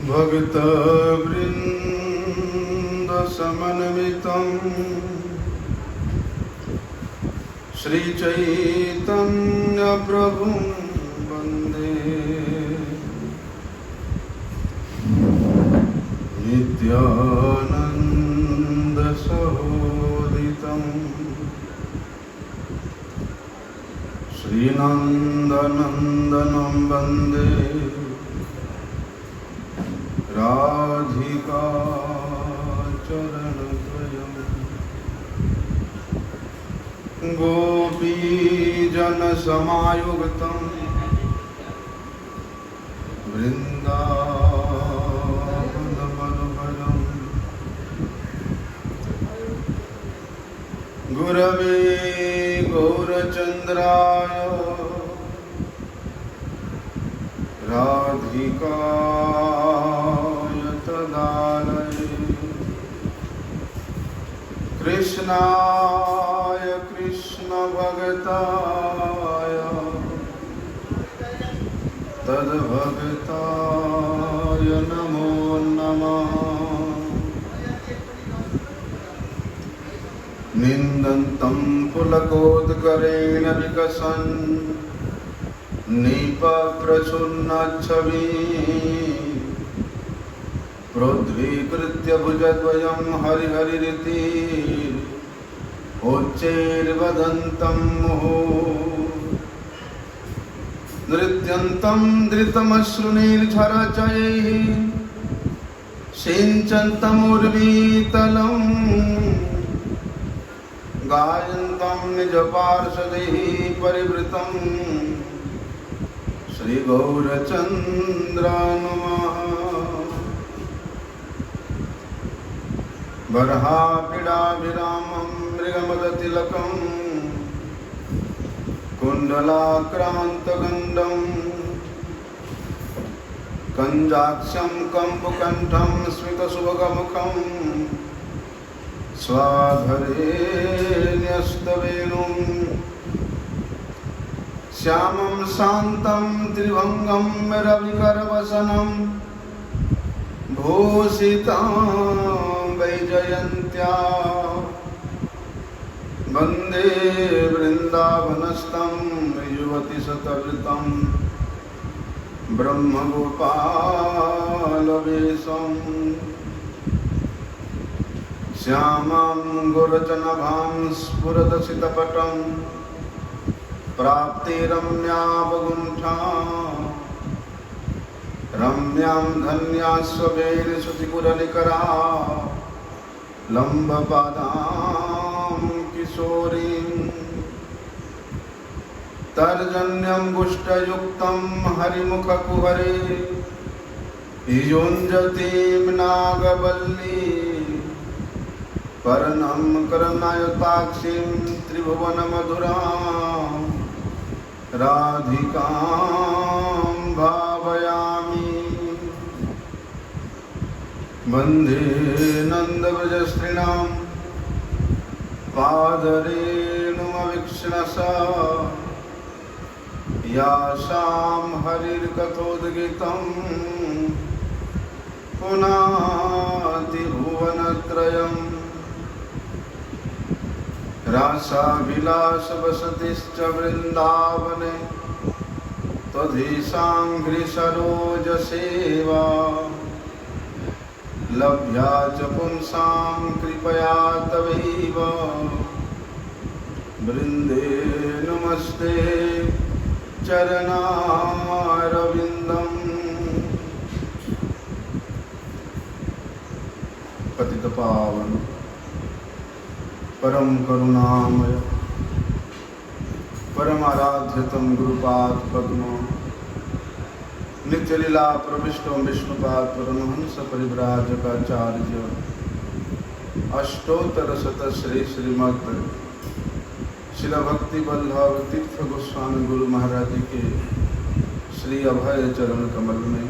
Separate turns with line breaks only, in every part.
भक्तवृन्दसमन्वितं श्रीचैतन्यप्रभुं वन्दे नित्यानन्दसहोदितं श्रीनन्दनन्दनं वन्दे राधिका चरणद्वयम् गोपीजनसमायुक्तं वृन्दावनमनुभजम् गुरवे गौरचन्द्राय राधिकाय तदालये कृष्णाय कृष्णभक्ताय तद्भक्ताय नमो नमः। निन्दन्तं पुलकोद्गरेण विकसन् निपप्रच्छन्नच्छविः प्रोद्वीकृत्य भुजद्वयं हरिहरिरिति उच्चैर्वदन्तं मुहुः नृत्यन्तं धृतमश्रुनिर्झरचयैः सिञ्चन्तमुर्वीतलं गायन्तं निजपार्षदैः परिवृतं श्रीगौरचन्द्राय नमः। बर्हापीडाभिरामं मृगमदतिलकं कुण्डलाक्रान्तगण्डं कञ्जाक्षं कम्पुकण्ठं स्मितसुभगमुखं स्वाधरे न्यस्तवेणुं श्यामं शान्तं त्रिभङ्गं रविकरवसनं भूषितां वैजयन्त्या वन्दे वृन्दावनस्थं युवतिशतवृतं ब्रह्मगोपालवेशम् श्यामां गोरचनभां स्फुरदसितपटं प्राप्ते रम्यावगुण्ठा रम्यां धन्यास्वभेन श्रुतिपुरनिकरा लम्बपादां किशोरीं तर्जन्यं गुष्टयुक्तं हरिमुखकुहरे युञ्जतीं नागवल्ली कर्णं कर्णायताक्षीं त्रिभुवनमधुरां राधिकां भावयामि। वन्दे नन्दव्रजस्त्रीणां पादरेणुमवीक्ष्णसा यासां हरिर्कथोद्गीतं पुनाति भुवनत्रयम् रासाभिलाषवसतिश्च वृन्दावने त्वदीशां गिरिसरोजसेवा लभ्या च पुंसां कृपया तवैव वृन्दे नमस्ते चरणारविन्दम्। पतितपावन परम करुणामय परमाराध्यतम गुरुपाद पद्म नित्यलीला प्रविष्टो विष्णुपाद परमहंस परिव्राजकाचार्य अष्टोत्तर शत श्रीमद् शिला भक्ति वल्लभ तीर्थ गोस्वामी गुरु महाराज के श्री अभय चरण कमल में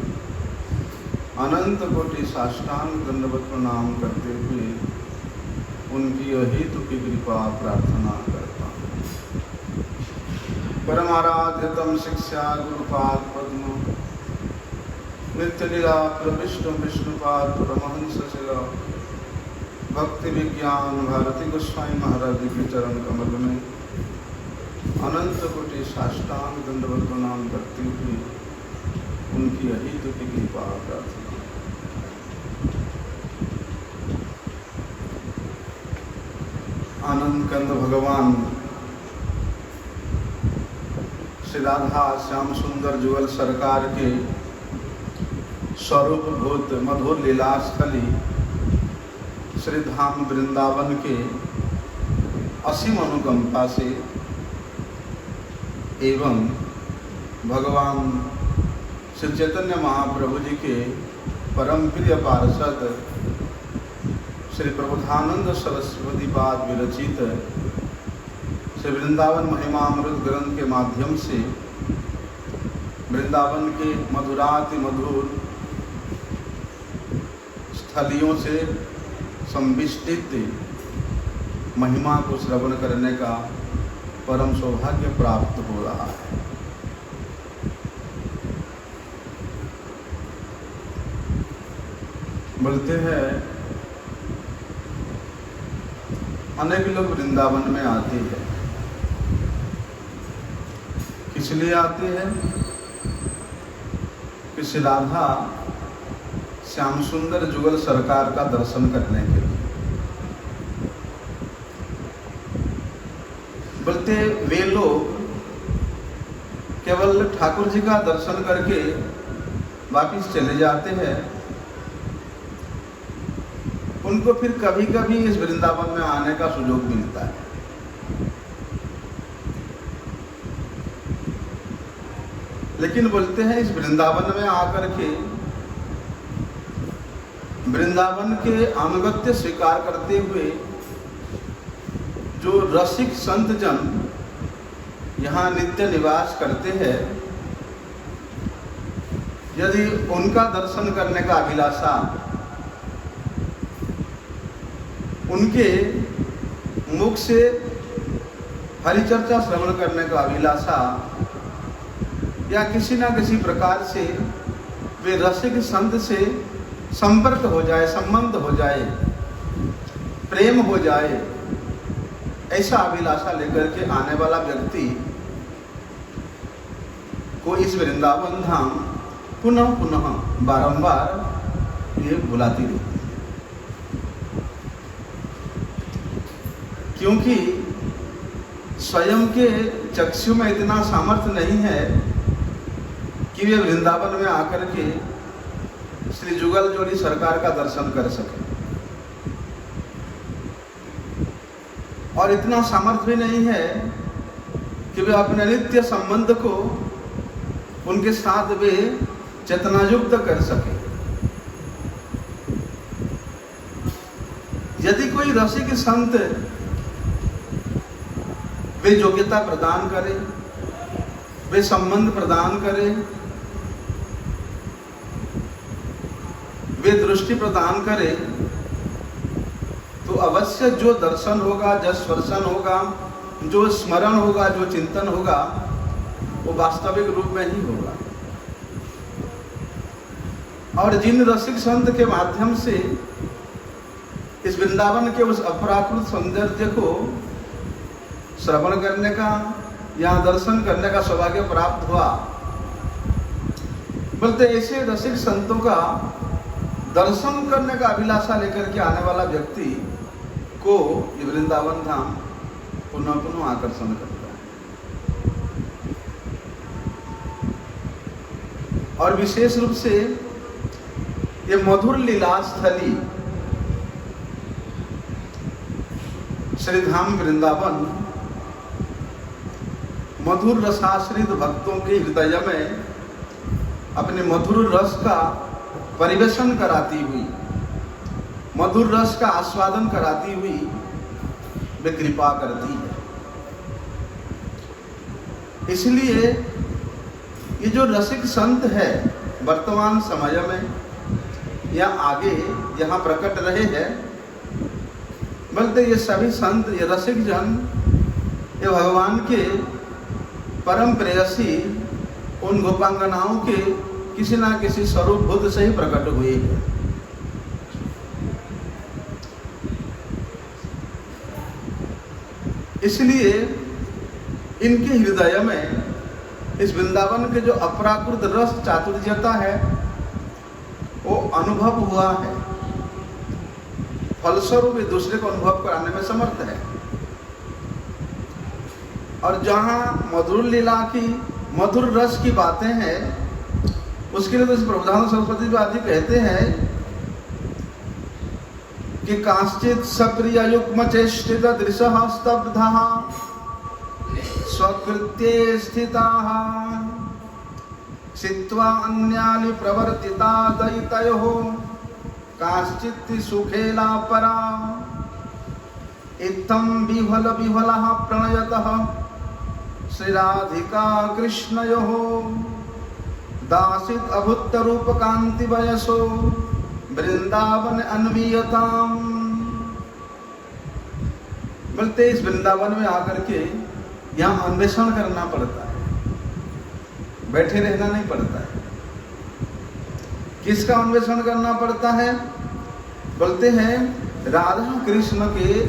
अनंत कोटि साष्टांग दंडवत प्रणाम करते हुए उनकी अहेतु की कृपा प्रार्थना करता हूँ। परमाराध्यतम शिक्षा गुरुपाद पद्म नित्य लीला प्रविष्णु विष्णुपाद परमहंस शिला भक्ति विज्ञान भारती गोस्वामी महाराज जी के चरण कमल में अनंत कोटि साष्टांग दंडवत प्रणाम करती हुई उनकी अहित की कृपा प्रार्थना। आनंद कंद भगवान श्री राधा श्याम सुंदर जुगल सरकार के स्वरूप भूत मधुर लीलास्थली श्री धाम वृंदावन के असीम अनुकंपा से एवं भगवान श्री चैतन्य महाप्रभु जी के परम प्रिय पार्षद श्री प्रबोधानंद सरस्वती पाद विरचित श्री वृंदावन महिमामृत ग्रंथ के माध्यम से वृंदावन के मधुराति मधुर स्थलियों से संविष्टित महिमा को श्रवण करने का परम सौभाग्य प्राप्त हो रहा है। बोलते हैं अनेक लोग वृंदावन में आते हैं, किस लिए आते हैं? कि श्री राधा श्याम सुंदर जुगल सरकार का दर्शन करने के लिए। बोलते वे लोग केवल ठाकुर जी का दर्शन करके वापिस चले जाते हैं, उनको फिर कभी कभी इस वृंदावन में आने का सुयोग मिलता है। लेकिन बोलते हैं इस वृंदावन में आकर के वृंदावन के अनुगत्य स्वीकार करते हुए जो रसिक संत जन यहाँ नित्य निवास करते हैं, यदि उनका दर्शन करने का अभिलाषा, उनके मुख से हरिचर्चा श्रवण करने का अभिलाषा, या किसी न किसी प्रकार से वे रसिक संत से संपर्क हो जाए, संबंध हो जाए, प्रेम हो जाए, ऐसा अभिलाषा लेकर के आने वाला व्यक्ति को इस वृंदावन धाम पुनः पुनः बारंबार ये बुलाती रहती है। क्योंकि स्वयं के चक्षु में इतना सामर्थ्य नहीं है कि वे वृंदावन में आकर के श्री जुगल जोड़ी सरकार का दर्शन कर सके, और इतना सामर्थ्य भी नहीं है कि वे अपने नित्य संबंध को उनके साथ वे चेतनायुक्त कर सके। यदि कोई रसिक संत वे योग्यता प्रदान करे, वे संबंध प्रदान करे, वे दृष्टि प्रदान करे, तो अवश्य जो दर्शन होगा, जो स्पर्शन होगा, जो स्मरण होगा, जो चिंतन होगा, वो वास्तविक रूप में ही होगा। और जिन रसिक संत के माध्यम से इस वृंदावन के उस अपराकृत सौंदर्य को श्रवण करने का या दर्शन करने का सौभाग्य प्राप्त हुआ, बोलते ऐसे रसिक संतों का दर्शन करने का अभिलाषा लेकर के आने वाला व्यक्ति को ये वृंदावन धाम पुनः पुनः आकर्षण करता है। और विशेष रूप से ये मधुर लीलास्थली श्री धाम वृंदावन मधुर रसाश्रित भक्तों के हृदय में अपने मधुर रस का परिवेशन कराती हुई, मधुर रस का आस्वादन कराती हुई वे कृपा करती है। इसलिए ये जो रसिक संत है वर्तमान समय में या आगे यहाँ प्रकट रहे हैं, बल्कि ये सभी संत, ये रसिक जन, ये भगवान के परम प्रेयसी उन गोपांगनाओं के किसी ना किसी स्वरूप बुद्ध से ही प्रकट हुई है। इसलिए इनके हृदय में इस वृंदावन के जो अपराकृत रस चातुर्यता है वो अनुभव हुआ है, फलस्वरूप दूसरे को अनुभव कराने में समर्थ है। और जहाँ मधुर लीला की, मधुर रस की बातें हैं, उसके लिए तो प्रभुदान सरस्वती जी आदि कहते हैं कि कांश्चित सप्रिय युग्म चेष्टित दृशः स्तब्धः स्वकृत्ये स्थिताः चित्वा अन्यानि प्रवर्तिता दयितयोः काश्चित् सुखेला परा इत्थं विह्वल विह्वलः प्रणयतः श्रीराधिका कृष्णयोः दासित अभूत रूप कांति वयसो वृंदावन अन्वीयताम। बोलते इस वृंदावन में आकर के यहाँ अन्वेषण करना पड़ता है, बैठे रहना नहीं पड़ता है। किसका अन्वेषण करना पड़ता है? बोलते हैं राधा कृष्ण के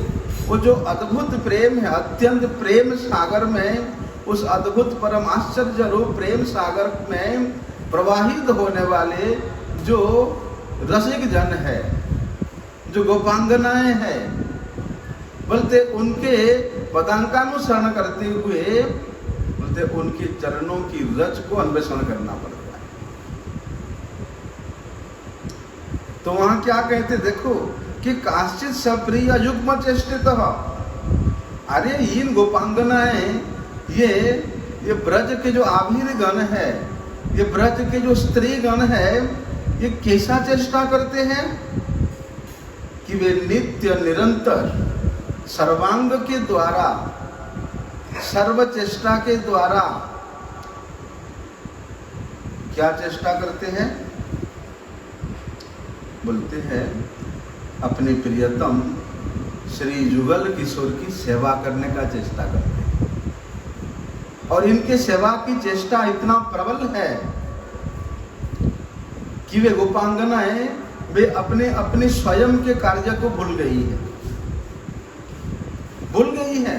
वो जो अद्भुत प्रेम है, अत्यंत प्रेम सागर में, उस अद्भुत परम आश्चर्य रूप प्रेम सागर में प्रवाहित होने वाले जो रसिक जन है, जो गोपांगनाएं हैं, बोलते उनके पदांकानुसरण करते हुए बोलते उनके चरणों की रज को अन्वेषण करना पड़ता है। तो वहां क्या कहते देखो कि काश्चित सप्रिय युग्म चेष्टित, अरे इन गोपांगनाएं ये ब्रज के जो आभीर गण है, ये ब्रज के जो स्त्री गण है, ये कैसा चेष्टा करते हैं कि वे नित्य निरंतर सर्वांग के द्वारा, सर्व चेष्टा के द्वारा क्या चेष्टा करते हैं? बोलते हैं अपने प्रियतम श्री जुगल किशोर की सेवा करने का चेष्टा करते हैं। और इनके सेवा की चेष्टा इतना प्रबल है कि वे गोपांगनाएं वे अपने स्वयं के कार्य को भूल गई है, भूल गई है।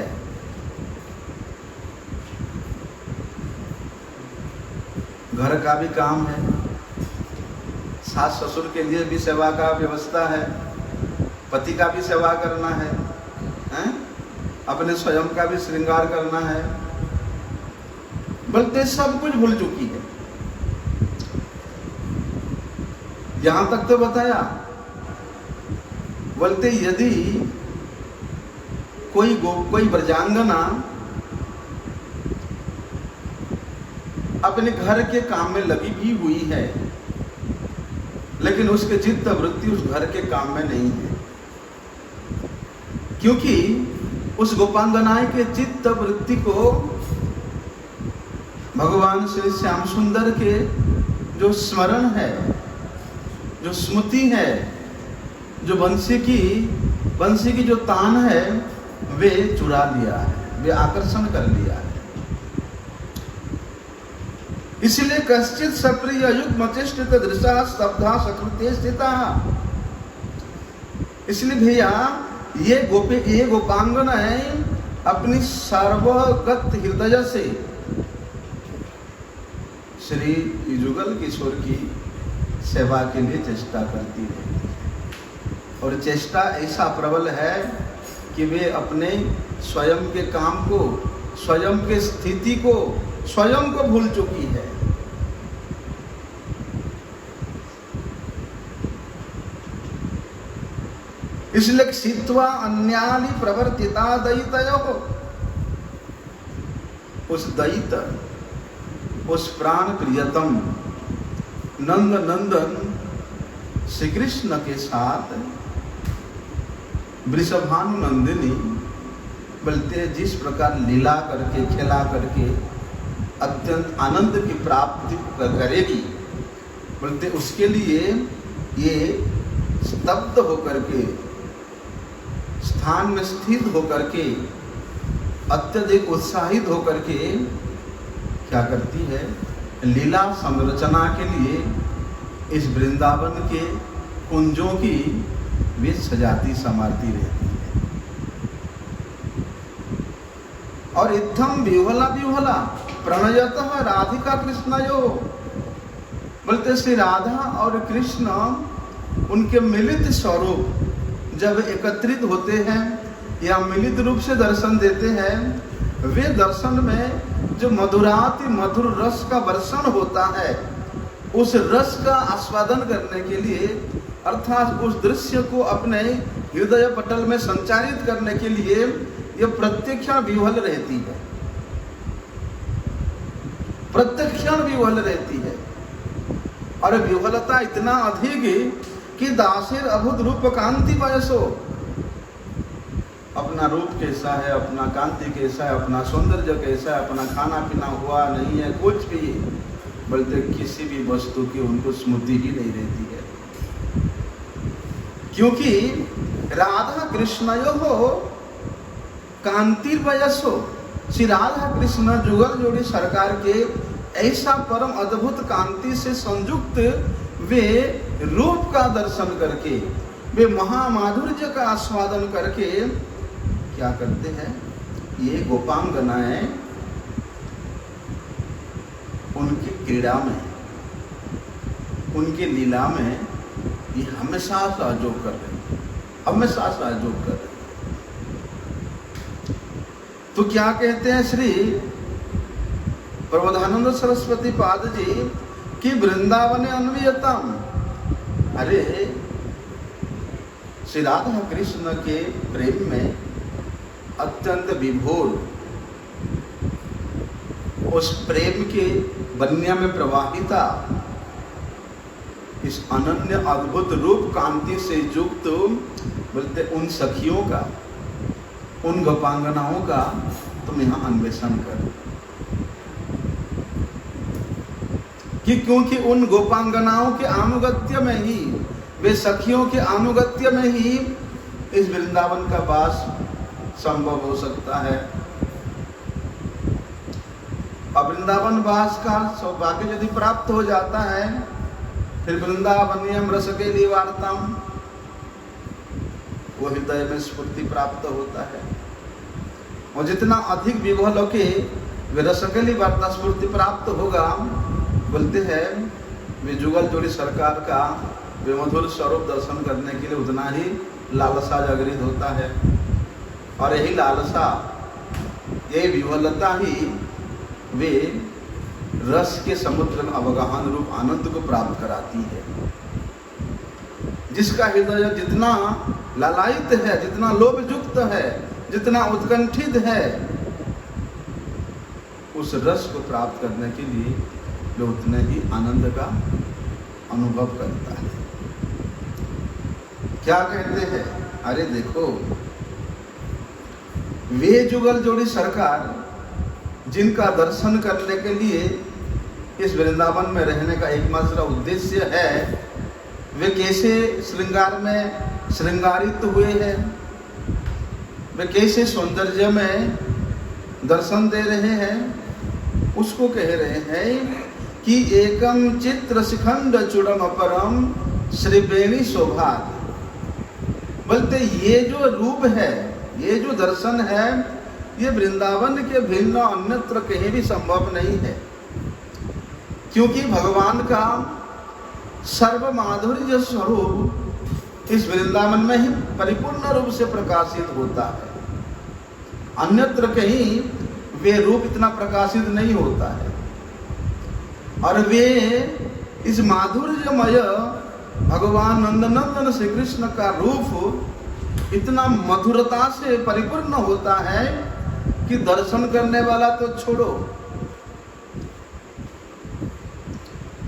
घर का भी काम है, सास ससुर के लिए भी सेवा का व्यवस्था है, पति का भी सेवा करना है, अपने स्वयं का भी श्रृंगार करना है, बोलते सब कुछ भूल चुकी है। यहां तक तो बताया, बोलते यदि कोई ब्रजांगना अपने घर के काम में लगी भी हुई है, लेकिन उसके चित्त वृत्ति उस घर के काम में नहीं है, क्योंकि उस गोपांगनाएं के चित्त वृत्ति को भगवान श्री श्याम सुंदर के जो स्मरण है, जो स्मृति है, जो बंसी की जो तान है, वे चुरा लिया है, वे आकर्षण कर लिया है। इसलिए कश्चित सप्रिय युग्म चेष्टित दृशा स्तब्धा सकृत्ये स्थिता। इसलिए भैया ये गोपांगनाएं अपनी सर्वगत हृदय से श्री जुगल किशोर की सेवा के लिए चेष्टा करती है, और चेष्टा ऐसा प्रबल है कि वे अपने स्वयं के काम को, स्वयं के स्थिति को, स्वयं को भूल चुकी है। इसलिए क्षित्वा अन्यानि प्रवर्तिता दयितयोः, उस दयित, उस प्राण प्रियतम नंद नंदन श्री कृष्ण के साथ वृषभानु नंदिनी बोलते जिस प्रकार लीला करके, खेला करके अत्यंत आनंद की प्राप्ति करेगी, बोलते उसके लिए ये स्तब्ध होकर के, स्थान में स्थित होकर के, अत्यधिक उत्साहित होकर के क्या करती है? लीला संरचना के लिए इस वृंदावन के कुंजों की वे सजाती संवारती रहती है। और इत्थम विह्वला विह्वला प्रणयतः राधिका कृष्णयो, बोलते श्री राधा और कृष्ण उनके मिलित स्वरूप जब एकत्रित होते हैं या मिलित रूप से दर्शन देते हैं, वे दर्शन में जो मधुराति मधुर रस का वर्षण होता है, उस रस का आस्वादन करने के लिए अर्थात उस दृश्य को अपने हृदय पटल में संचारित करने के लिए ये प्रत्येक क्षण विह्वल रहती है, प्रत्येक क्षण विह्वल रहती है। और विह्वलता इतना अधिक कि दासेर अभुत रूप कांति वयसो, अपना रूप कैसा है, अपना कांति कैसा है, अपना सौंदर्य कैसा है, अपना खाना पीना हुआ नहीं है, कुछ भी बोलते किसी भी वस्तु की उनको स्मृति ही नहीं रहती है। क्योंकि राधा कृष्णयो हो कांति वयसो, श्री राधा कृष्ण जुगल जोड़ी सरकार के ऐसा परम अद्भुत कांति से संयुक्त वे रूप का दर्शन करके, वे महामाधुर्य का आस्वादन करके क्या करते हैं, ये गोपांगनाएं उनकी क्रीड़ा में, उनकी लीला में ये हमेशा सहयोग कर रहे हैं, हमेशा सहयोग कर रहे हैं। तो क्या कहते हैं श्री प्रबोधानंद सरस्वती पाद जी कि वृंदावने अन्वियतम, अरे श्री राधा कृष्ण के प्रेम में अत्यंत विभोर, उस प्रेम के बन्या में प्रवाहिता, इस अनन्य अद्भुत रूप कांति से युक्त बोलते उन सखियों का, उन गोपांगनाओं का तुम यहाँ अन्वेषण करो। कि क्योंकि उन गोपांगनाओं के अनुगत्य में ही, वे सखियों के अनुगत्य में ही इस वृंदावन का वास संभव हो सकता है। अब वृंदावन वास का सौभाग्य यदि प्राप्त हो जाता है, फिर वृंदावनियम रस के लिए वार्ताम, वो हृदय में स्फूर्ति प्राप्त होता है। और जितना अधिक विभोल के वे रसकली वार्ता स्फूर्ति प्राप्त होगा, बोलते हैं वे जुगल जोड़ी सरकार का वे मधुर स्वरूप दर्शन करने के लिए उतना ही लालसा जागृत होता है। और यही लालसा, यही विह्वलता ही वे रस के समुद्र में अवगाहन रूप आनंद को प्राप्त कराती है। जिसका हृदय जितना लालायित है, जितना लोभयुक्त है, जितना उत्कंठित है, उस रस को प्राप्त करने के लिए वो उतने ही आनंद का अनुभव करता है। क्या कहते हैं, अरे देखो वे जुगल जोड़ी सरकार जिनका दर्शन करने के लिए इस वृंदावन में रहने का एकमात्र उद्देश्य है, वे कैसे श्रृंगार में श्रृंगारित हुए हैं, वे कैसे सौंदर्य में दर्शन दे रहे हैं, उसको कह रहे हैं कि एकम चित्र शिखंड चूड़म अपरम श्रीवेणी सौभाग्य। बोलते ये जो रूप है, ये जो दर्शन है, ये वृंदावन के भिन्न अन्यत्र कहीं भी संभव नहीं है। क्योंकि भगवान का सर्व माधुर्य स्वरूप इस वृंदावन में ही परिपूर्ण रूप से प्रकाशित होता है। अन्यत्र कहीं वे रूप इतना प्रकाशित नहीं होता है। और वे इस माधुर्यमय भगवान नंदनंदन श्री कृष्ण का रूप इतना मधुरता से परिपूर्ण होता है कि दर्शन करने वाला तो छोड़ो,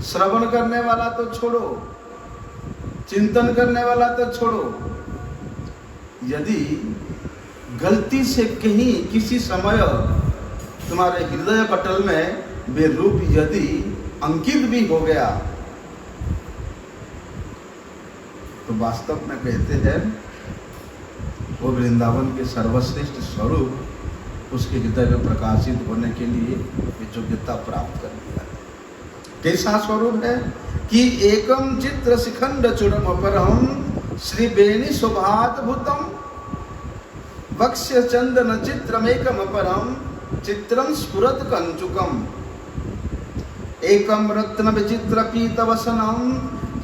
श्रवण करने वाला तो छोड़ो, चिंतन करने वाला तो छोड़ो, यदि गलती से कहीं किसी समय तुम्हारे हृदय पटल में वे रूप यदि अंकित भी हो गया, तो वास्तव में कहते हैं वो वृंदावन के सर्वश्रेष्ठ स्वरूप उसके हृदय में प्रकाशित होने के लिए योग्यता प्राप्त कर लिया है। कैसा स्वरूप है कि एकम चित्र शिखंड चूड़म अपरम श्री बेणी शोभात भूतम वक्ष्य चंदन चित्रमेकम अपरम चित्रम स्फुरत कंचुकम एकम रत्न विचित्र पीत वसनम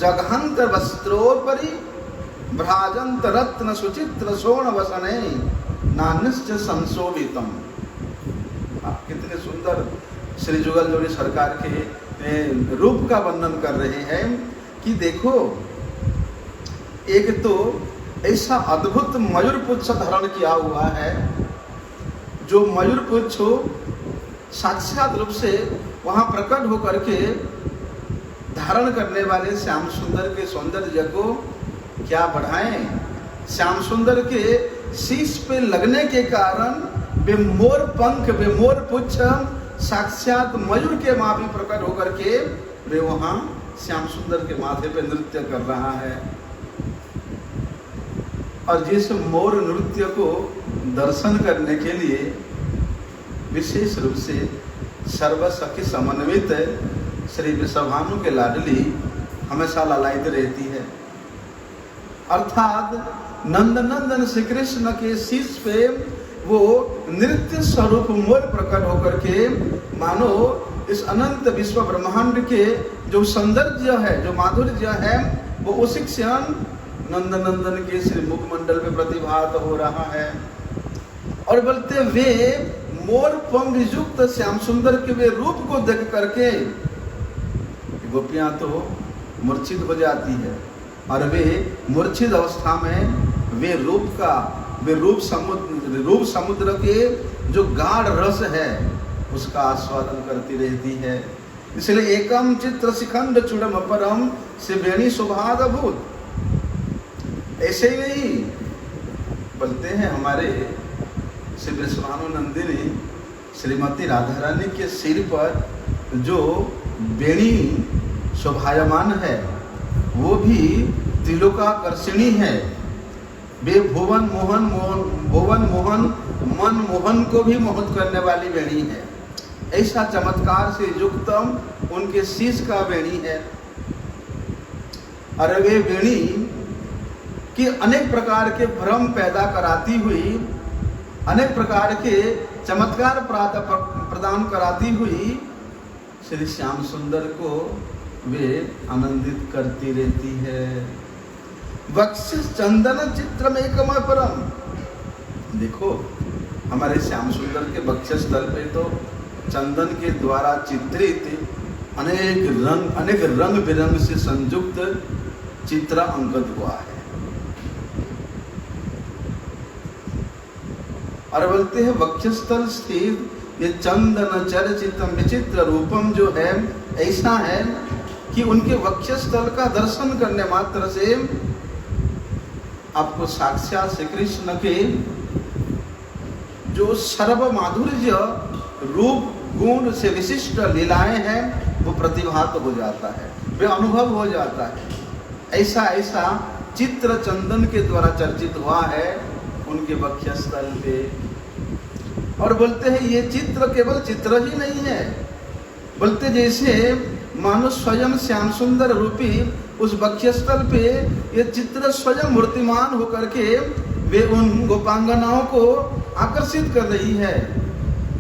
जघंत वस्त्रोपरि भ्राजंत रत्न सुचित्र सोण वसने नान्यश्च संशोभितम। कितने सुंदर श्री जुगल जोड़ी सरकार के रूप का वर्णन कर रहे हैं कि देखो, एक तो ऐसा अद्भुत मयूर पुच्छ धारण किया हुआ है, जो मयूर पुच्छ साक्षात रूप से वहां प्रकट होकर के धारण करने वाले श्याम सुंदर के सौंदर्य को क्या बढ़ाएं। श्याम सुंदर के शीश पे लगने के कारण वे मोर पंख, वे मोर पुच्छ साक्षात मयूर के माँ भी प्रकट होकर के वे वहां श्याम सुंदर के माथे पे नृत्य कर रहा है। और जिस मोर नृत्य को दर्शन करने के लिए विशेष रूप से सर्वसखी समन्वित श्री वृषभानु के लाडली हमेशा लालायित रहती है। अर्थात नंदनंदन श्री कृष्ण के शीश पे वो नृत्य स्वरूप मोर प्रकट होकर के मानो इस अनंत विश्व ब्रह्मांड के जो सौंदर्य है, जो माधुर्य है, वो उसी क्षण नंदनंदन के श्री मुखमंडल में प्रतिभात हो रहा है। और बोलते वे मोर पंख युक्त श्याम सुंदर के वे रूप को देख करके गोपियां तो मूर्छित हो जाती है, और वे मूर्छित अवस्था में वे रूप समुद्र के जो गाढ़ रस है उसका आस्वादन करती रहती है। इसलिए एकम चित्र शिखंड चूड़म अपरम से बेणी शोभात भूत। ऐसे ही नहीं बोलते हैं हमारे श्री वृषभानु नंदिनी श्रीमती राधा रानी के सिर पर जो बेणी शोभायमान है वो भी त्रिलोकाकर्षिणी है। वे भुवन मोहन मन मोहन को भी मोहित करने वाली बेणी है। ऐसा चमत्कार से युक्त उनके शीश का बेणी है। और वे बेणी कि अनेक प्रकार के भ्रम पैदा कराती हुई, अनेक प्रकार के चमत्कार प्रदान कराती हुई श्री श्याम सुंदर को वे आनंदित करती रहती है। वक्ष चंदन चित्र में एकम परम। देखो हमारे श्याम सुंदर के वक्षस्थल पे तो चंदन के द्वारा चित्रित अनेक रंग बिरंग से संयुक्त चित्र अंकित हुआ है। और बोलते हैं वक्षस्थल स्थित ये चंदन चरचितम विचित्र रूपम जो है ऐसा है कि उनके वक्षस्थल का दर्शन करने मात्र से आपको साक्षात श्री कृष्ण के जो सर्व माधुर्य रूप गुण से विशिष्ट लीलाएं हैं वो प्रतिभात हो जाता है, वे अनुभव हो जाता है। ऐसा चित्र चंदन के द्वारा चर्चित हुआ है उनके वक्षस्थल पे। और बोलते हैं ये चित्र केवल चित्र ही नहीं है, बोलते जैसे मानो स्वयं श्याम सुंदर रूपी उस वक्षस्थल पे ये चित्र स्वयं मूर्तिमान होकर के वे उन गोपांगनाओं को आकर्षित कर रही है।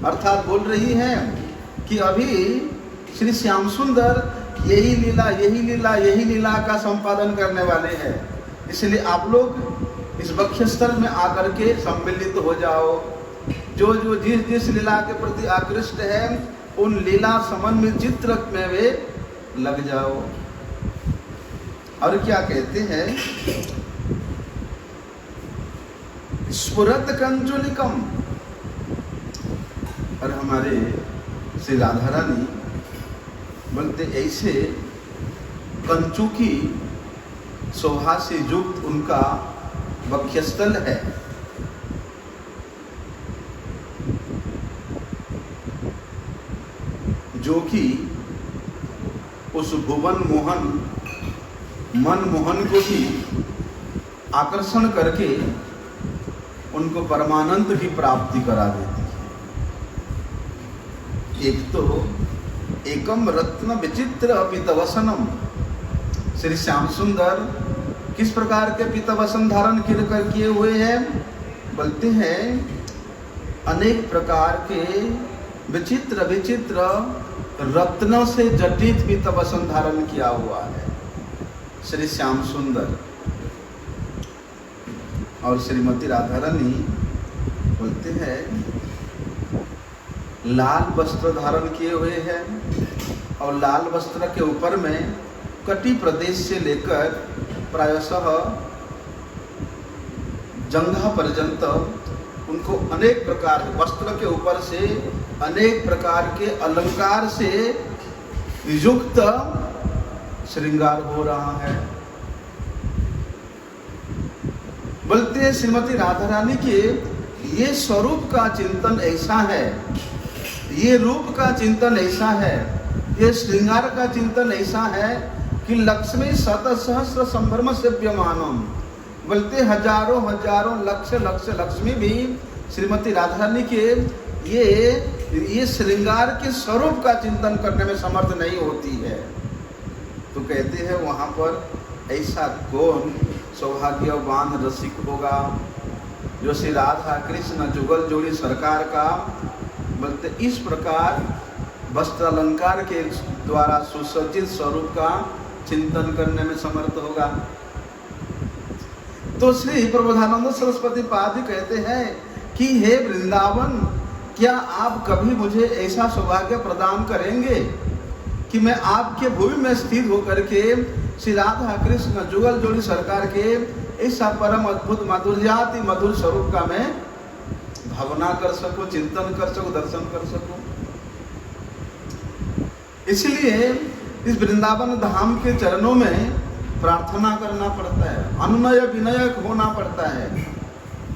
अर्थात बोल रही है कि अभी श्री श्याम सुंदर यही लीला का संपादन करने वाले हैं। इसलिए आप लोग इस वक्षस्थल में आकर के सम्मिलित हो जाओ। जो जिस लीला के प्रति आकृष्ट है उन लीला समन्वित चित्र में वे लग जाओ। और क्या कहते हैं, स्फुरत कंजुलिकम। और हमारे श्री राधा रानी बोलते ऐसे कंचू की शोभा से युक्त उनका वक्षस्थल है। जो कि उस भुवन मोहन मन मोहन को भी आकर्षण करके उनको परमानंद की प्राप्ति करा देती है। एक तो एकम रत्न विचित्र पीतवसनम। श्री श्याम सुंदर किस प्रकार के पीतवसन धारण किए हुए हैं? बोलते हैं अनेक प्रकार के विचित्र विचित्र रत्नों से जटित पीतवसन धारण किया हुआ है श्री श्याम सुंदर। और श्रीमती राधा रानी बोलते हैं लाल वस्त्र धारण किए हुए हैं और लाल वस्त्र के ऊपर में कटी प्रदेश से लेकर प्रायशः जंघा पर्यंत उनको अनेक प्रकार के वस्त्र के ऊपर से अनेक प्रकार के अलंकार से युक्त श्रृंगार हो रहा है। बोलते हैं श्रीमती राधा रानी के ये स्वरूप का चिंतन ऐसा है, ये रूप का चिंतन ऐसा है, ये श्रृंगार का चिंतन ऐसा है कि लक्ष्मी शतसहस्र संभ्रम सेव्यमानम। बोलते हजारों हजारों लक्ष लक्ष लक्ष्मी भी श्रीमती राधा रानी के ये श्रृंगार के स्वरूप का चिंतन करने में समर्थ नहीं होती है। तो कहते हैं वहाँ पर ऐसा कौन सौभाग्यवान रसिक होगा जो श्री राधा कृष्ण जुगल जोड़ी सरकार का बोलते इस प्रकार वस्त्र अलंकार के द्वारा सुसज्जित स्वरूप का चिंतन करने में समर्थ होगा। तो श्री प्रबोधानंद सरस्वती पाद कहते हैं कि हे वृंदावन, क्या आप कभी मुझे ऐसा सौभाग्य प्रदान करेंगे कि मैं आपके भूमि में स्थित होकर के श्री राधा कृष्ण जुगल जोड़ी सरकार के ऐसा परम अद्भुत माधुर्याति मधुर स्वरूप का मैं भावना कर सकूं, चिंतन कर सकूं, दर्शन कर सकूं। इसलिए इस वृंदावन धाम के चरणों में प्रार्थना करना पड़ता है, अनुनय विनय होना पड़ता है,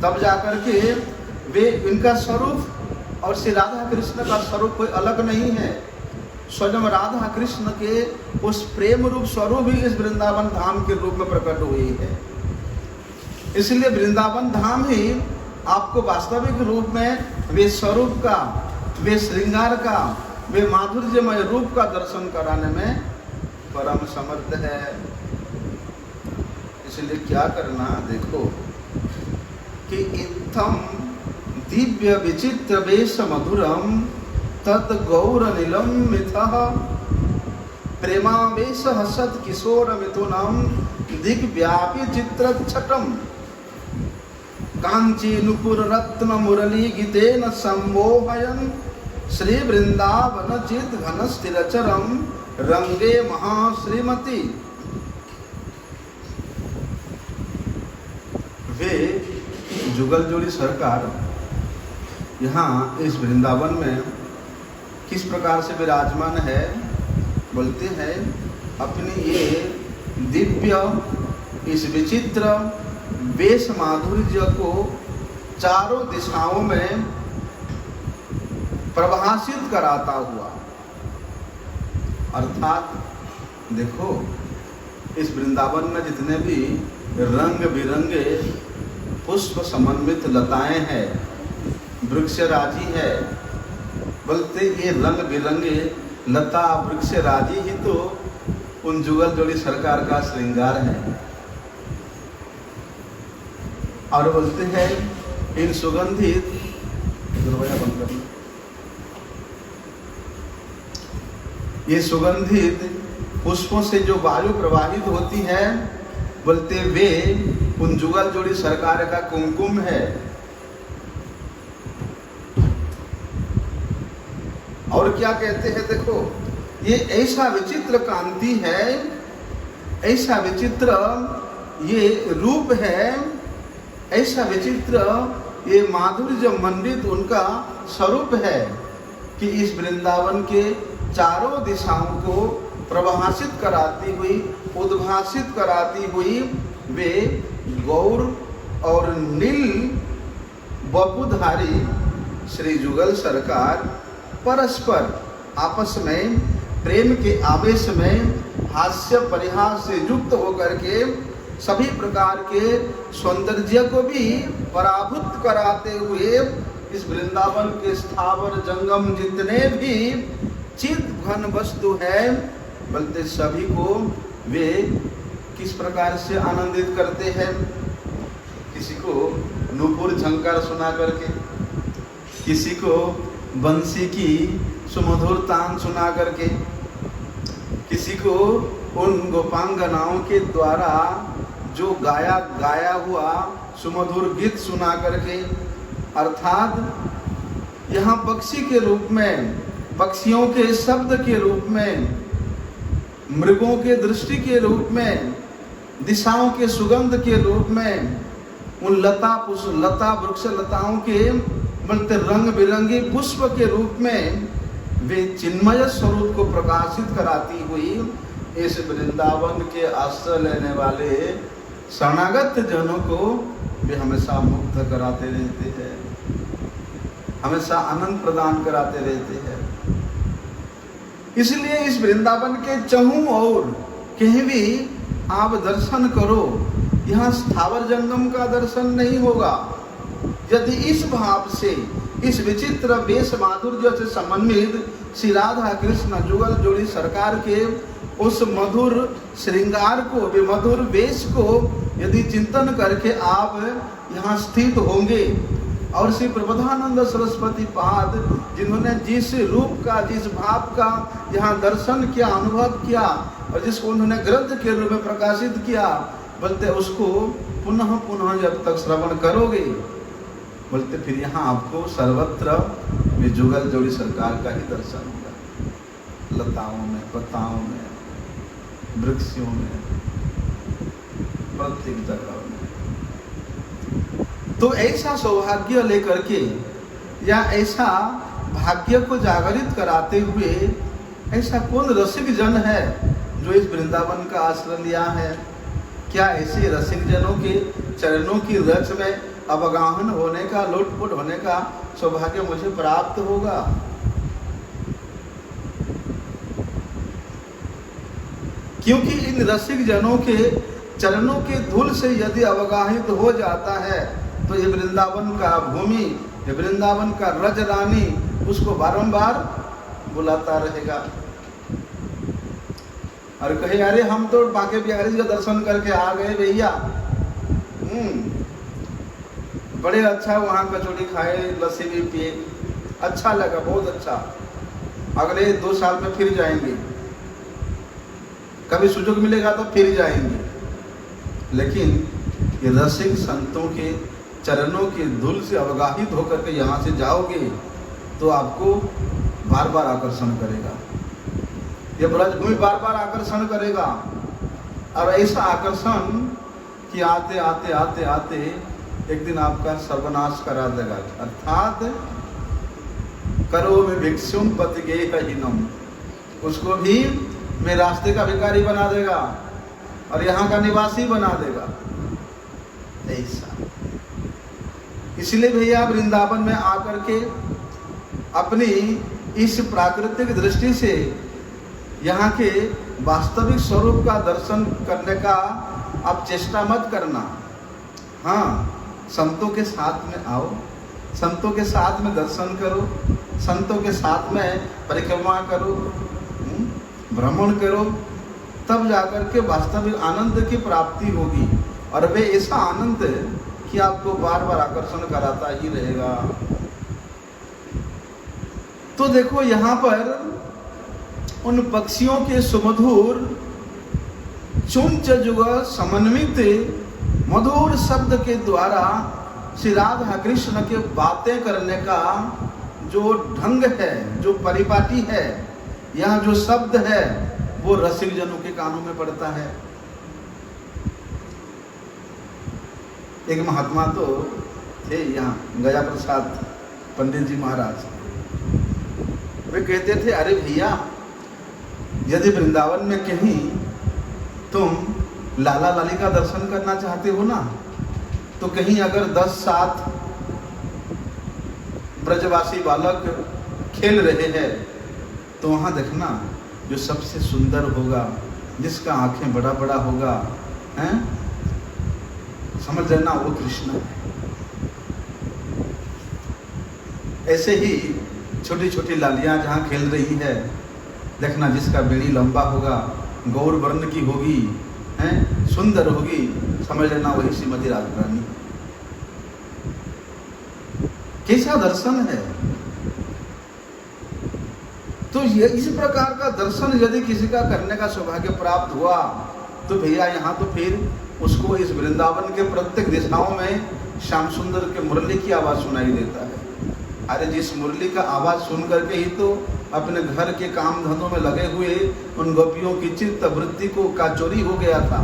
तब जाकर के वे इनका स्वरूप और श्री राधा कृष्ण का स्वरूप कोई अलग नहीं है। स्वयं राधा कृष्ण के उस प्रेम रूप स्वरूप ही इस वृंदावन धाम के रूप में प्रकट हुई है। इसलिए वृंदावन धाम ही आपको वास्तविक रूप में वे स्वरूप का, वे श्रृंगार का, वे माधुर्यमय रूप का दर्शन कराने में परम समर्थ है। इसलिए क्या करना, देखो कि इत्थम दिव्य विचित्र वेश मधुरम तद गौर नीलम मिथः प्रेमावेश हसत किशोर मिथुनम दिग्व्यापी चित्र छटम कांची नुपुर रत्न मुरली गीतेन सम्मोहयन् श्री वृंदावन चित घन स्थिरचरम रंगे महाश्रीमती। वे जुगल जोड़ी सरकार यहाँ इस वृंदावन में किस प्रकार से विराजमान है? बोलते हैं अपनी ये दिव्य इस विचित्र वेश माधुर्य को चारों दिशाओं में प्रभाषित कराता हुआ। अर्थात देखो इस वृंदावन में जितने भी रंग बिरंगे पुष्प समन्वित लताएं हैं, वृक्षराजी है, बोलते ये रंग बिरंगे लता वृक्षराजी ही तो उन जुगल जोड़ी सरकार का श्रृंगार है। और बोलते हैं इन सुगंधित ये सुगंधित पुष्पों से जो वायु प्रवाहित होती है, बोलते वे उन जुगल जोड़ी सरकार का कुमकुम है। और क्या कहते हैं, देखो ये ऐसा विचित्र कांति है, ऐसा विचित्र ये रूप है, ऐसा विचित्र ये माधुर्य मंडित उनका स्वरूप है कि इस वृंदावन के चारों दिशाओं को प्रभाषित कराती हुई, उद्भासित कराती हुई वे गौर और नील वपुधारी श्री जुगल सरकार परस्पर आपस में प्रेम के आवेश में हास्य परिहास से युक्त होकर के सभी प्रकार के सौंदर्य को भी पराभूत कराते हुए इस वृंदावन के स्थावर जंगम जितने भी चिद घन वस्तु है, बोलते सभी को वे किस प्रकार से आनंदित करते हैं। किसी को नूपुर झंकार सुना करके, किसी को बंसी की सुमधुर तान सुना करके, किसी को उन गोपांगनाओं के द्वारा जो गाया हुआ सुमधुर गीत सुना करके, अर्थात यहाँ पक्षी के रूप में, पक्षियों के शब्द के रूप में, मृगों के दृष्टि के रूप में, दिशाओं के सुगंध के रूप में, उन लता वृक्ष लताओं के बोलते रंग बिरंगे पुष्प के रूप में वे चिन्मय स्वरूप को प्रकाशित कराती हुई इस वृंदावन के आश्रय लेने वाले शरणागत जनों को वे हमेशा मुक्त कराते रहते हैं, हमेशा आनंद प्रदान कराते रहते हैं। इसलिए इस वृंदावन के चहुं ओर कहीं भी आप दर्शन करो, यहाँ स्थावर जंगम का दर्शन नहीं होगा। यदि इस भाव से, इस विचित्र वेश माधुर्य से समन्वित श्री राधा कृष्ण जुगल जोड़ी सरकार के उस मधुर श्रृंगार को, वे मधुर वेश को यदि चिंतन करके आप यहाँ स्थित होंगे और श्री प्रबोधानंद सरस्वती पाद जिन्होंने जिस रूप का, जिस भाव का यहाँ दर्शन किया, अनुभव किया और जिसको उन्होंने ग्रंथ के रूप में प्रकाशित किया, बोलते उसको पुनः पुनः जब तक श्रवण करोगे, बोलते फिर यहाँ आपको सर्वत्र में जुगल जोड़ी सरकार का ही दर्शन होगा, लताओं में, पत्ताओं में, वृक्षों में, प्रत्येक जगह में। तो ऐसा सौभाग्य लेकर के या ऐसा भाग्य को जागरित कराते हुए ऐसा कौन रसिक जन है जो इस वृंदावन का आश्रय लिया है? क्या ऐसे रसिक जनों के चरणों की रच में अवगाहन होने का, लुटपुट होने का सौभाग्य मुझे प्राप्त होगा? क्योंकि इन रसिक जनों के चरणों के धूल से यदि अवगाहित हो जाता है तो ये वृंदावन का भूमि, ये वृंदावन का रज रानी उसको बारंबार बुलाता रहेगा और कहे अरे हम तो बांके बिहारी जी का दर्शन करके आ गए भैया, बड़े अच्छा वहाँ कचौड़ी खाए, लस्सी भी पिए, अच्छा लगा, बहुत अच्छा, अगले 2 साल में फिर जाएंगे, कभी सुযোগ मिलेगा तो फिर जाएंगे। लेकिन ये रसिक संतों के चरणों के धूल से अवगाहित होकर के यहाँ से जाओगे तो आपको बार बार आकर्षण करेगा, ये ब्रजभूमि बार बार आकर्षण करेगा। और ऐसा आकर्षण कि आते आते आते आते एक दिन आपका सर्वनाश करा देगा। अर्थात करो में भिक्षुम पति गेहीनम, उसको भी मैं रास्ते का भिखारी बना देगा और यहाँ का निवासी बना देगा। ऐसा इसलिए भैया वृंदावन में आकर के अपनी इस प्राकृतिक दृष्टि से यहाँ के वास्तविक स्वरूप का दर्शन करने का आप चेष्टा मत करना। हाँ, संतों के साथ में आओ, संतों के साथ में दर्शन करो, संतों के साथ में परिक्रमा करो, भ्रमण करो, तब जाकर के वास्तविक आनंद की प्राप्ति होगी। और वे ऐसा आनंद कि आपको बार बार आकर्षण कराता ही रहेगा। तो देखो यहाँ पर उन पक्षियों के सुमधुर चुंच जुग समन्वित मधुर शब्द के द्वारा श्री राधा कृष्ण के बातें करने का जो ढंग है, जो परिपाटी है, यहाँ जो शब्द है वो रसिक जनों के कानों में पड़ता है। एक महात्मा तो थे यहाँ गया प्रसाद पंडित जी महाराज, वे कहते थे अरे भैया यदि वृंदावन में कहीं तुम लाला लाली का दर्शन करना चाहते हो ना, तो कहीं अगर 10-7 ब्रजवासी बालक खेल रहे हैं तो वहाँ देखना जो सबसे सुंदर होगा, जिसका आंखें बड़ा बड़ा होगा, हैं, समझ लेना वो कृष्ण है। ऐसे ही छोटी छोटी लालियाँ जहाँ खेल रही है देखना जिसका बेड़ी लंबा होगा, गौर वर्ण की होगी, हैं, सुंदर होगी, समझ लेना वही श्रीमती राधा रानी। कैसा दर्शन है। तो ये इस प्रकार का दर्शन यदि किसी का करने का सौभाग्य प्राप्त हुआ तो भैया यहाँ तो फिर उसको इस वृंदावन के प्रत्येक दिशाओं में श्याम सुंदर के मुरली की आवाज सुनाई देता है। अरे जिस मुरली का आवाज सुन करके ही तो अपने घर के काम धंधों में लगे हुए उन गोपियों की चित्त वृत्ति को का चोरी हो गया था।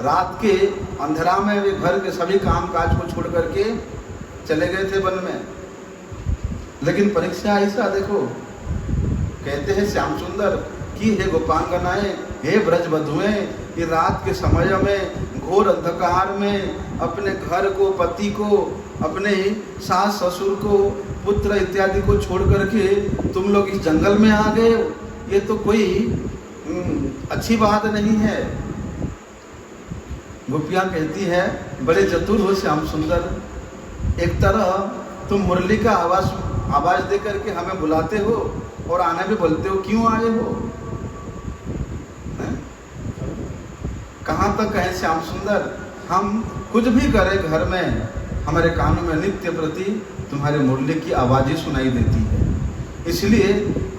रात के अंधेरा में वे घर के सभी काम काज को छोड़ करके चले गए थे वन में। लेकिन परीक्षा ऐसा देखो, कहते हैं श्याम सुंदर की हे गोपांगनाएं, हे ब्रज बधुएं, ये रात के समय में घोर अंधकार में अपने घर को, पति को, अपने सास ससुर को, पुत्र इत्यादि को छोड़ करके तुम लोग इस जंगल में आ गए, ये तो कोई अच्छी बात नहीं है। गोपियां कहती है बड़े चतुर हो श्याम सुंदर, एक तरह तुम मुरली का आवाज दे करके हमें बुलाते हो और आने भी बोलते हो, क्यों आए हो? कहाँ तक कहें श्याम सुंदर, हम कुछ भी करें घर में, हमारे कानों में नित्य प्रति तुम्हारे मुरली की आवाज ही सुनाई देती है। इसलिए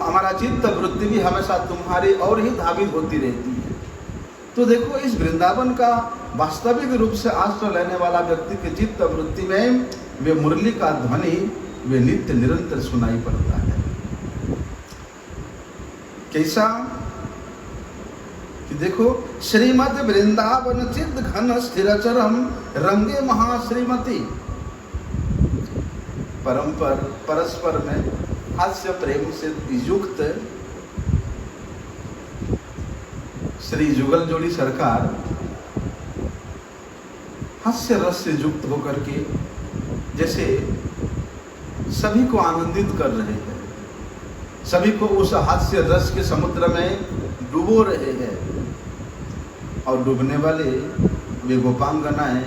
हमारा चित्त वृत्ति भी हमेशा तुम्हारी और ही धावित होती रहती है। तो देखो इस वृंदावन का वास्तविक रूप से आश्रय लेने वाला व्यक्ति के चित्त वृत्ति में वे मुरली का ध्वनि वे नित्य निरंतर सुनाई पड़ता है। कैसा कि देखो, श्रीमद वृंदावन चित्त घन स्थिरचरम रंगे महाश्रीमती, परस्पर में हास्य प्रेम से युक्त श्री जुगल जोड़ी सरकार हास्य रस से युक्त होकर के जैसे सभी को आनंदित कर रहे हैं, सभी को उस हास्य रस के समुद्र में डुबो रहे हैं। और डूबने वाले वे गोपांगनाएं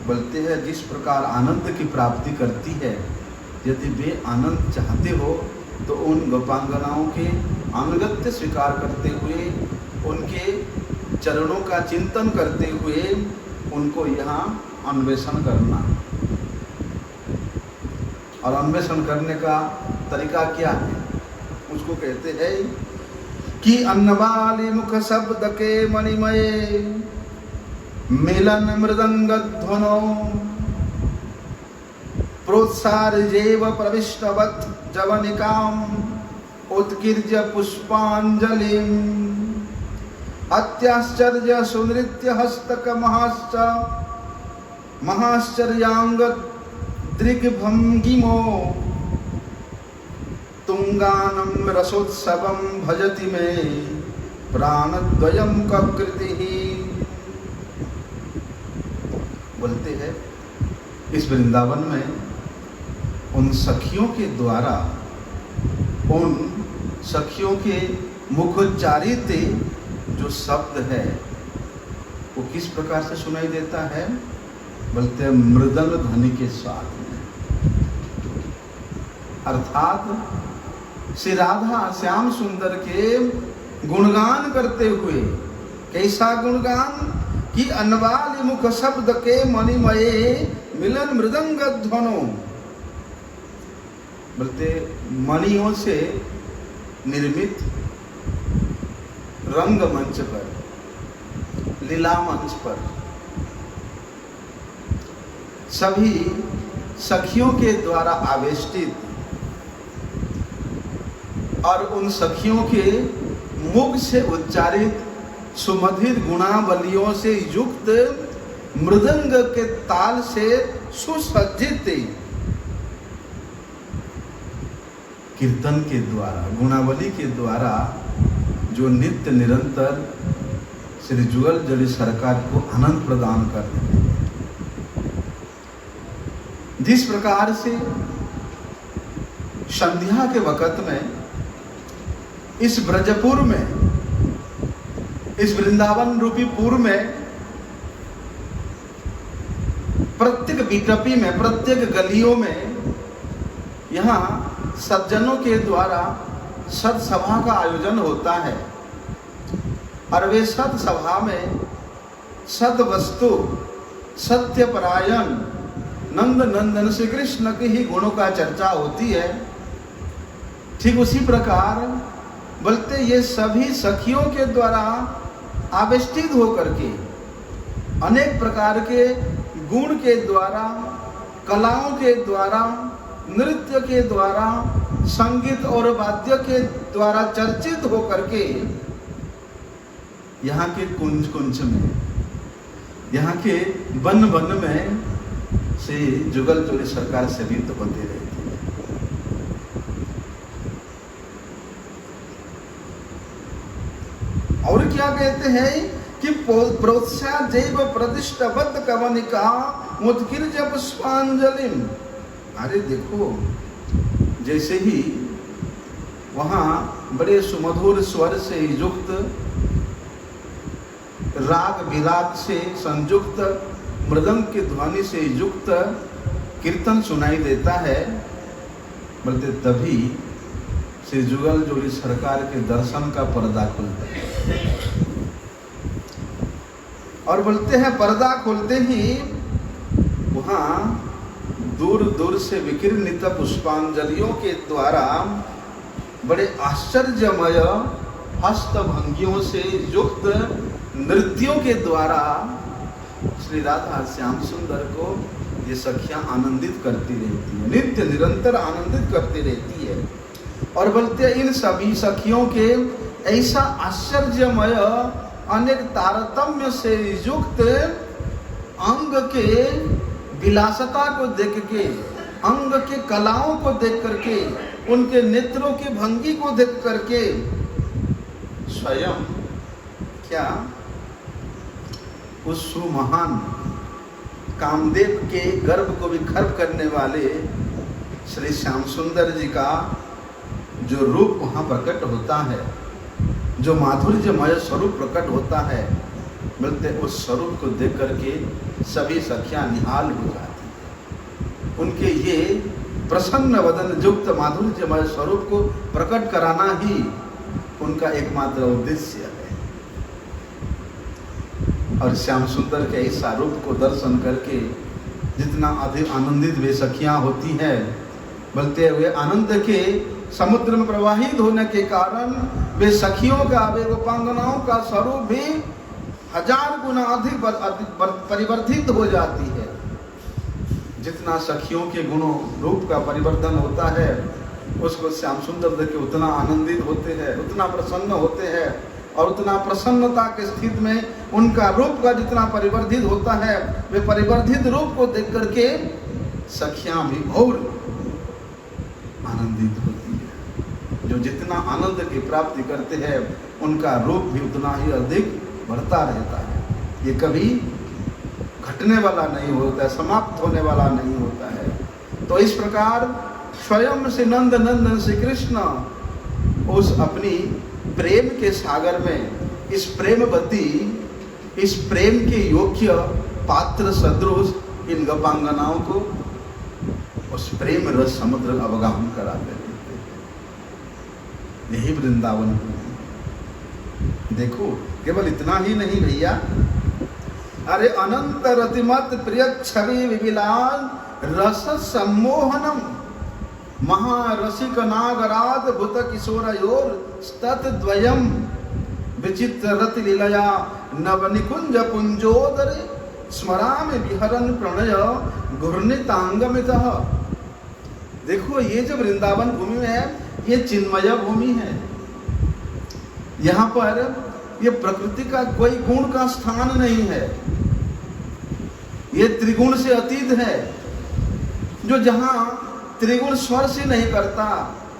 बोलते हैं जिस प्रकार आनंद की प्राप्ति करती है, यदि वे आनंद चाहते हो तो उन गोपांगनाओं के अनुगत्य स्वीकार करते हुए, उनके चरणों का चिंतन करते हुए उनको यहाँ अन्वेषण करना। और अन्वेषण करने का तरीका क्या है, उसको कहते हैं कि अन्नवाली मुख शब्द के मणिमये मिलन मृदंग ध्वनो प्रोत्सार्जेव प्रविष्टवत् जवनिकाम उत्कीर्य पुष्पांजलिम अत्याश्चर्य सुनृत्य हस्तक महाश्चर्यांग दृग्भंगिमो तुंगानम रसोत्सवम भजति में प्राणद्वयम ककृति। बोलते हैं इस वृंदावन में उन सखियों के द्वारा, उन सखियों के मुखोच्चारित जो शब्द है वो किस प्रकार से सुनाई देता है, बोलते हैं मृदंग ध्वनि के साथ में। अर्थात श्री राधा श्याम सुंदर के गुणगान करते हुए। कैसा गुणगान कि अनवाल मुख शब्द के मणिमये मिलन मृदंग ध्वनो, बोलते मणियों से निर्मित रंग मंच पर, लीला मंच पर सभी सखियों के द्वारा आवेष्टित और उन सखियों के मुख से उच्चारित सुमधुर गुणावलियों से युक्त मृदंग के ताल से सुसज्जित कीर्तन के द्वारा, गुणावली के द्वारा जो नित्य निरंतर श्री जुगल जोड़ी सरकार को आनंद प्रदान कर रहे हैं। जिस प्रकार से संध्या के वक़्त में इस ब्रजपुर में, इस वृंदावन रूपी पुर में प्रत्येक बिटपी में, प्रत्येक गलियों में यहाँ सज्जनों के द्वारा सत्सभा का आयोजन होता है और वे सत्सभा में सद वस्तु सत्यपरायण नंद नंदन श्री कृष्ण के ही गुणों का चर्चा होती है। ठीक उसी प्रकार बोलते ये सभी सखियों के द्वारा आविष्टित होकर के अनेक प्रकार के गुण के द्वारा, कलाओं के द्वारा, नृत्य के द्वारा, संगीत और वाद्य के द्वारा चर्चित होकर के यहाँ के कुंज कुंज में, यहाँ के वन वन में से जुगल जोड़ी सरकार से भी तो होते रहती है। और क्या कहते हैं कि प्रोत्साह जैव प्रतिष्ठवत कवनिका मुत्किर्ज पुष्पांजलिम। अरे देखो, जैसे ही वहां बड़े सुमधुर स्वर से युक्त, राग विलाप से संयुक्त, मृदंग की ध्वनि से युक्त कीर्तन सुनाई देता है, बोलते तभी श्री जुगल जोड़ी सरकार के दर्शन का पर्दा खुलता है। और बोलते हैं पर्दा खुलते ही वहां दूर दूर से विकिरणित पुष्पांजलियों के द्वारा बड़े आश्चर्यमय हस्तभंगियों से युक्त नृत्यों के द्वारा श्री राधा श्याम सुंदर को ये सखियां आनंदित करती रहती है, नित्य निरंतर आनंदित करती रहती है। और बोलते इन सभी सखियों के ऐसा आश्चर्यमय अनेक तारतम्य से युक्त अंग के विलासता को देख के, अंग के कलाओं को देख करके, उनके नेत्रों की भंगी को देख करके स्वयं क्या उस सुमहान कामदेव के गर्भ को भी खर्व करने वाले श्री श्याम सुंदर जी का जो रूप वहां प्रकट होता है, जो माधुर्यमय स्वरूप प्रकट होता है, मिलते उस स्वरूप को देख करके सभी सखियां निहाल हो जाती हैं। उनके ये प्रसन्न वदन युक्त माधुर्यमय स्वरूप को प्रकट कराना ही उनका एकमात्र उद्देश्य है। और श्याम सुंदर के इस रूप को दर्शन करके जितना अधिक आनंदित वे सखियां होती हैं, बोलते हुए आनंद के समुद्र में प्रवाहित होने के कारण वे सखियों का, वे गोपांगनाओं का स्वरूप भी 1000 गुना अधिक परिवर्तित हो जाती है। जितना सखियों के गुणों रूप का परिवर्तन होता है, उसको श्याम सुंदर देख के उतना आनंदित होते हैं, उतना प्रसन्न होते हैं, और उतना प्रसन्नता के स्थिति में उनका रूप का जितना परिवर्तित होता है, वे परिवर्तित रूप को देख करके सखियां भी और आनंदित होती है। जो जितना आनंद की प्राप्ति करते हैं, उनका रूप भी उतना ही अधिक बढ़ता रहता है। ये कभी घटने वाला नहीं होता है, समाप्त होने वाला नहीं होता है। तो इस प्रकार स्वयं से नंद नंदन श्री कृष्ण उस अपनी प्रेम के सागर में, इस प्रेमवती, इस प्रेम के योग्य पात्र सदृश इन गोपांगनाओं को उस प्रेम रस समुद्र अवगाहन कराते रहते हैं। यही वृंदावन है। देखो, केवल इतना ही नहीं भैया, अरे अनंत रतिमत प्रिय छवि विविलान रस सम्मोहनम महारसिक नागराज भूत किशोरयोर स्तत द्वयम विचित्र रति लीलया नवनिकुंज पुंजोदर स्मरामि विहरन प्रणय घूर्णितांगमितः। देखो, ये जो वृंदावन भूमि है, ये चिन्मय भूमि है। यहाँ पर ये प्रकृति का कोई गुण का स्थान नहीं है, ये त्रिगुण से अतीत है। जो जहाँ त्रिगुण स्पर्श ही नहीं करता,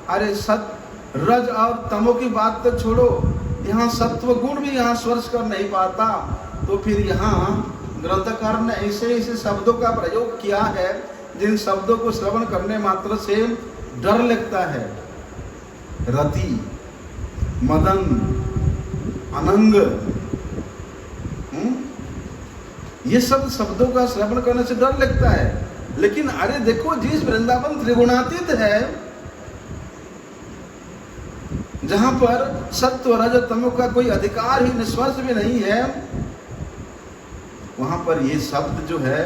अरे सत रज और तमो की बात तो छोड़ो, यहाँ सत्व गुण भी यहाँ स्पर्श कर नहीं पाता। तो फिर यहाँ ग्रंथकार ने ऐसे ऐसे शब्दों का प्रयोग किया है जिन शब्दों को श्रवण करने मात्र से डर लगता है। रति, मदन, अनंग, ये सब शब्दों का श्रवण करने से डर लगता है। लेकिन अरे देखो, जिस वृंदावन त्रिगुणातीत है, जहां पर सत्व रज तमो का कोई अधिकार ही निश्वास भी नहीं है, वहां पर ये शब्द जो है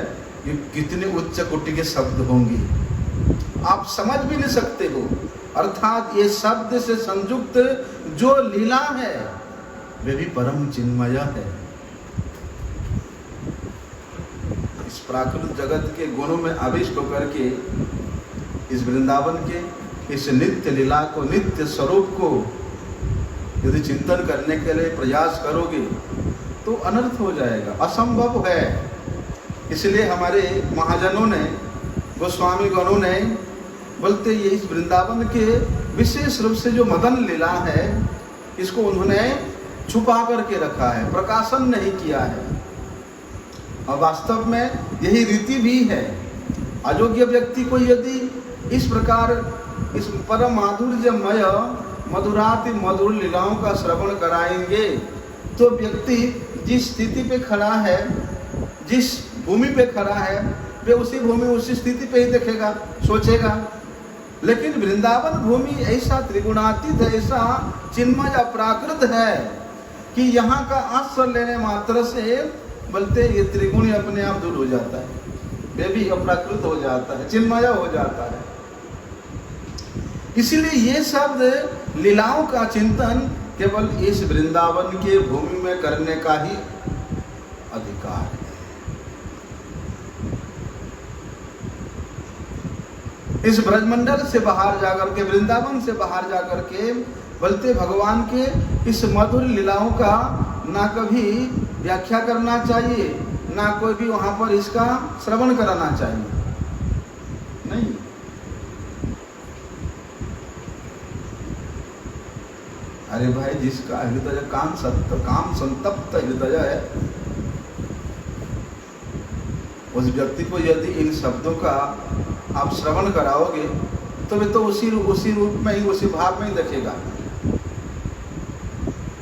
ये कितने उच्च कोटि के शब्द होंगे, आप समझ भी नहीं सकते हो। अर्थात ये शब्द से संयुक्त जो लीला है वे भी परम चिन्मय है। इस प्राकृत जगत के गुणों में आविष्ट होकर के इस वृंदावन के इस नित्य लीला को, नित्य स्वरूप को यदि चिंतन करने के लिए प्रयास करोगे तो अनर्थ हो जाएगा, असंभव है। इसलिए हमारे महाजनों ने, गोस्वामी गणों ने बोलते ये इस वृंदावन के विशेष रूप से जो मदन लीला है इसको उन्होंने छुपा करके रखा है, प्रकाशन नहीं किया है। और वास्तव में यही रीति भी है। अयोग्य व्यक्ति को यदि इस प्रकार इस परम माधुर्यमय मधुराति मधुर लीलाओं का श्रवण कराएंगे तो व्यक्ति जिस स्थिति पे खड़ा है, जिस भूमि पे खड़ा है, वे उसी भूमि उसी स्थिति पे ही देखेगा, सोचेगा। लेकिन वृंदावन भूमि ऐसा त्रिगुणातीत, ऐसा चिन्मय प्राकृत है कि यहाँ का आश्रय लेने मात्र से बोलते ये त्रिगुण अपने आप दूर हो जाता है, वे भी अप्राकृत हो जाता है, चिन्मय हो जाता है। इसीलिए ये शब्द लीलाओं का चिंतन केवल इस वृंदावन के भूमि में करने का ही अधिकार है। इस ब्रजमंडल से बाहर जाकर के, वृंदावन से बाहर जाकर के बोलते भगवान के इस मधुर लीलाओं का ना कभी व्याख्या करना चाहिए, ना कोई भी वहां पर इसका श्रवण कराना चाहिए, नहीं। अरे भाई, जिसका हृदय काम संतप्त हृदय है, उस व्यक्ति को यदि इन शब्दों का आप श्रवण कराओगे तो वे तो उसी रूप में ही, उसी भाव में ही देखेगा।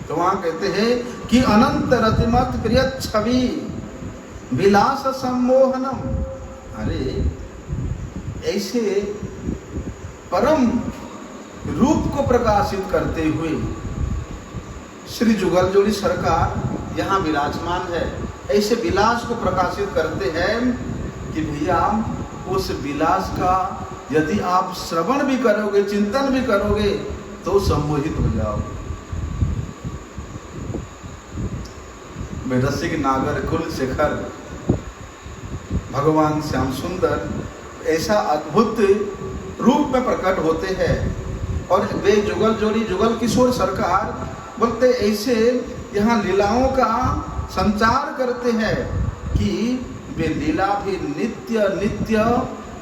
तो वहां कहते हैं कि अनंत रतिमत प्रिय छवि विलास सम्मोहनम। अरे ऐसे परम रूप को प्रकाशित करते हुए श्री जुगल जोड़ी सरकार यहाँ विराजमान है। ऐसे विलास को प्रकाशित करते हैं कि भैया उस विलास का यदि आप श्रवण भी करोगे, चिंतन भी करोगे तो सम्मोहित हो जाओगे। रसिक नागर कुल शिखर भगवान श्याम सुंदर ऐसा अद्भुत रूप में प्रकट होते हैं और वे जुगल जोड़ी जुगल किशोर सरकार बोलते ऐसे यहाँ लीलाओं का संचार करते हैं कि वे लीला भी नित्य नित्य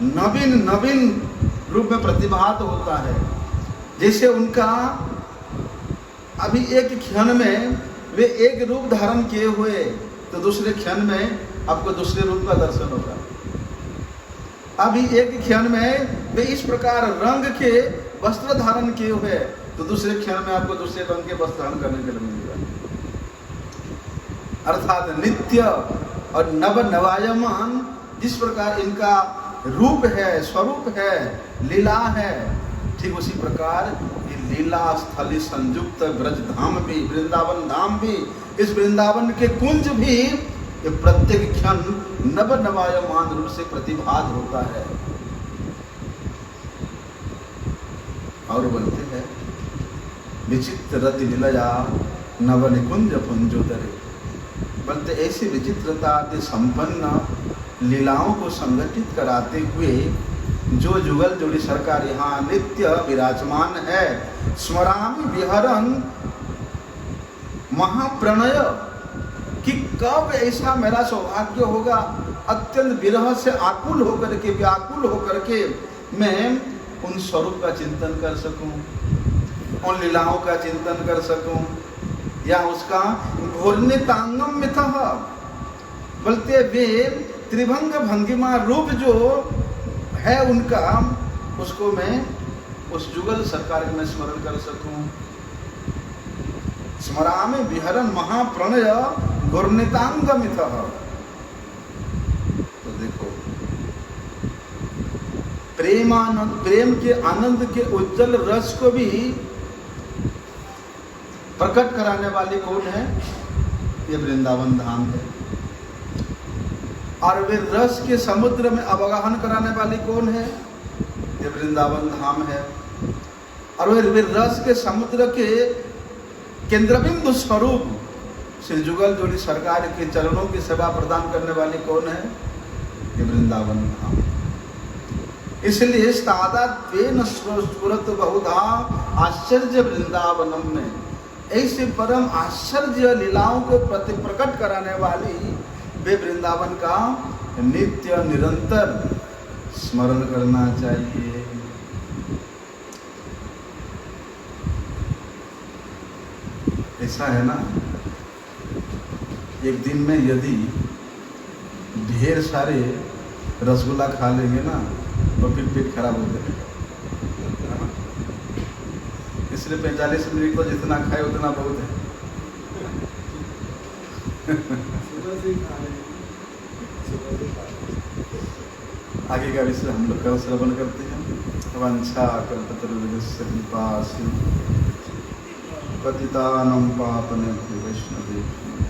नवीन नवीन रूप में प्रतिभात होता है। जैसे उनका अभी एक क्षण में वे एक रूप धारण किए हुए तो दूसरे क्षण में आपको दूसरे रूप का दर्शन होगा। अभी एक क्षण में वे इस प्रकार रंग के वस्त्र धारण किए हुए तो दूसरे क्षण में आपको दूसरे रंग के वस्त्र धारण करने के लिए मिलेगा। अर्थात नित्य और नव नवायमान जिस प्रकार इनका रूप है, स्वरूप है, लीला है, ठीक उसी प्रकार ये लीला स्थली संयुक्त ब्रज धाम भी, वृंदावन धाम भी, इस वृंदावन के कुंज भी ये प्रत्येक क्षण नव नवायमान रूप से प्रतिभात होता है। और बोलते हैं विचित्र रति निलया नव निकुंज पुंजोदरे। बोलते ऐसी विचित्रता से संपन्न लीलाओं को संगठित कराते हुए जो जुगल जोड़ी सरकार यहाँ नित्य विराजमान है। स्मरामि विहरन महाप्रणय कि कब ऐसा मेरा सौभाग्य होगा अत्यंत विरह से आकुल होकर के, व्याकुल होकर के मैं उन स्वरूप का चिंतन कर सकूं, उन लीलाओं का चिंतन कर सकूं, या उसका घोरनितांगम मिथः बोलते वे त्रिभंग भंगिमा रूप जो है उनका, उसको मैं उस जुगल सरकार में स्मरण कर सकूं। स्मरामि विहरन महाप्रणय घोरनितांग मिथः। तो देखो प्रेमानंद, प्रेम के आनंद के उज्जवल रस को भी प्रकट कराने वाली कौन है? ये वृंदावन धाम है। और वे रस के समुद्र में अवगाहन कराने वाली कौन है? ये वृंदावन धाम है। और वे रस के समुद्र के केंद्रबिंदु स्वरूप श्री जुगल जोड़ी सरकार के चरणों की सेवा प्रदान करने वाली कौन है? ये वृंदावन धाम। इसलिए सादात्वेन स्फुरत बहुधा आश्चर्य वृंदावनम में, ऐसे परम आश्चर्य लीलाओं को प्रकट कराने वाली वे वृंदावन का नित्य निरंतर स्मरण करना चाहिए। ऐसा है ना, एक दिन में यदि ढेर सारे रसगुल्ला खा लेंगे ना तो फिर पेट खराब हो जाएगा। इसलिए 45 मिनट को जितना खाए उतना बहुत है। आगे का विषय हम लोग कल श्रवण करते हैं। वंशा कल्पतरुर्भ्यश्च कृपा सिन्धुभ्यो पतितानां पावनेभ्यो वैष्णवेभ्यो